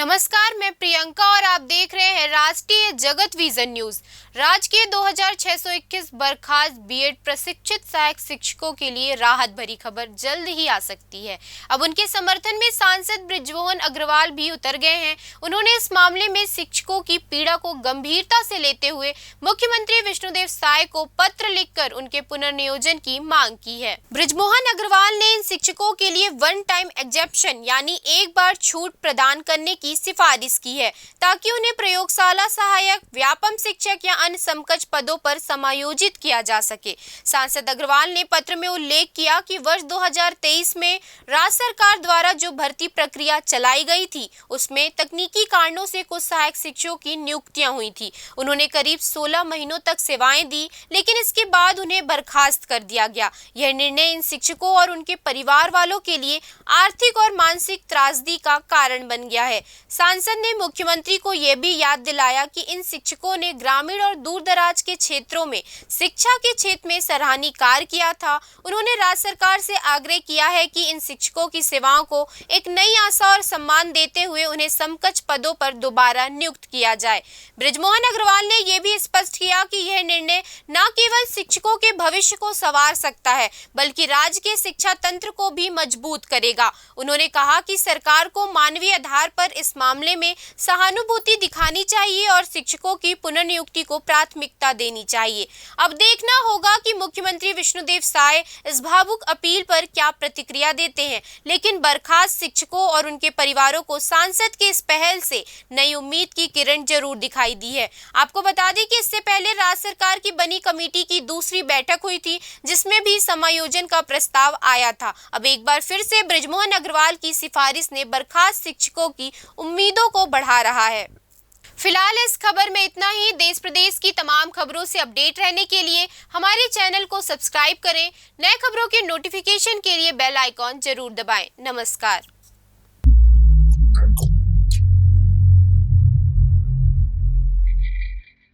नमस्कार, मैं प्रियंका और आप देख रहे हैं राष्ट्रीय जगत विजन न्यूज। राज्य के 2621 बर्खास्त बीएड प्रशिक्षित सहायक शिक्षकों के लिए राहत भरी खबर जल्द ही आ सकती है। अब उनके समर्थन में सांसद बृजमोहन अग्रवाल भी उतर गए हैं। उन्होंने इस मामले में शिक्षकों की पीड़ा को गंभीरता से लेते हुए मुख्यमंत्री विष्णुदेव साय को पत्र लिखकर उनके पुनर्नियोजन की मांग की है। बृजमोहन अग्रवाल ने इन शिक्षकों के लिए वन टाइम एग्जेप्शन यानी एक बार छूट प्रदान करने की सिफारिश की है, ताकि उन्हें प्रयोगशाला सहायक, व्यापम शिक्षक या अन्य समकक्ष पदों पर समायोजित किया जा सके। सांसद अग्रवाल ने पत्र में उल्लेख किया कि वर्ष 2023 में राज्य सरकार द्वारा जो भर्ती प्रक्रिया चलाई गई थी, उसमें तकनीकी कारणों से कुछ सहायक शिक्षकों की नियुक्तियां हुई थी। उन्होंने करीब 16 महीनों तक सेवाएं दी, लेकिन इसके बाद उन्हें बर्खास्त कर दिया गया। यह निर्णय इन शिक्षकों और उनके परिवार वालों के लिए आर्थिक और मानसिक त्रासदी का कारण बन गया है। सांसद ने मुख्यमंत्री को यह भी याद दिलाया कि इन शिक्षकों ने ग्रामीण और दूर दराज के क्षेत्रों में शिक्षा के क्षेत्र में सराहनीय कार्य किया था। उन्होंने राज्य सरकार से आग्रह किया है कि इन शिक्षकों की सेवाओं को एक नई आशा और सम्मान देते हुए उन्हें समकक्ष पदों पर दोबारा नियुक्त किया जाए। बृजमोहन अग्रवाल ने यह भी स्पष्ट किया कि यह निर्णय न केवल शिक्षकों के भविष्य को संवार सकता है, बल्कि राज्य के शिक्षा तंत्र को भी मजबूत करेगा। उन्होंने कहा कि सरकार को मानवीय आधार पर इस मामले में सहानुभूति दिखानी चाहिए और शिक्षकों की पुनर्नियुक्ति को प्राथमिकता देनी चाहिए। अब देखना होगा कि मुख्यमंत्री विष्णुदेव साय इस भावुक अपील पर क्या प्रतिक्रिया देते हैं, लेकिन बर्खास्त शिक्षकों और उनके परिवारों को सांसद के इस पहल से नई उम्मीद की किरण जरूर दिखाई दी है। आपको बता दें कि इससे पहले राज्य सरकार की बनी कमेटी की दूसरी बैठक हुई थी, जिसमें भी समायोजन का प्रस्ताव आया था। अब एक बार फिर से बृजमोहन अग्रवाल की सिफारिश ने बर्खास्त शिक्षकों की उम्मीदों को बढ़ा रहा है। फिलहाल इस खबर में इतना ही। देश प्रदेश की तमाम खबरों से अपडेट रहने के लिए हमारे चैनल को सब्सक्राइब करें। नए खबरों के नोटिफिकेशन के लिए बेल आइकॉन जरूर दबाएं। नमस्कार।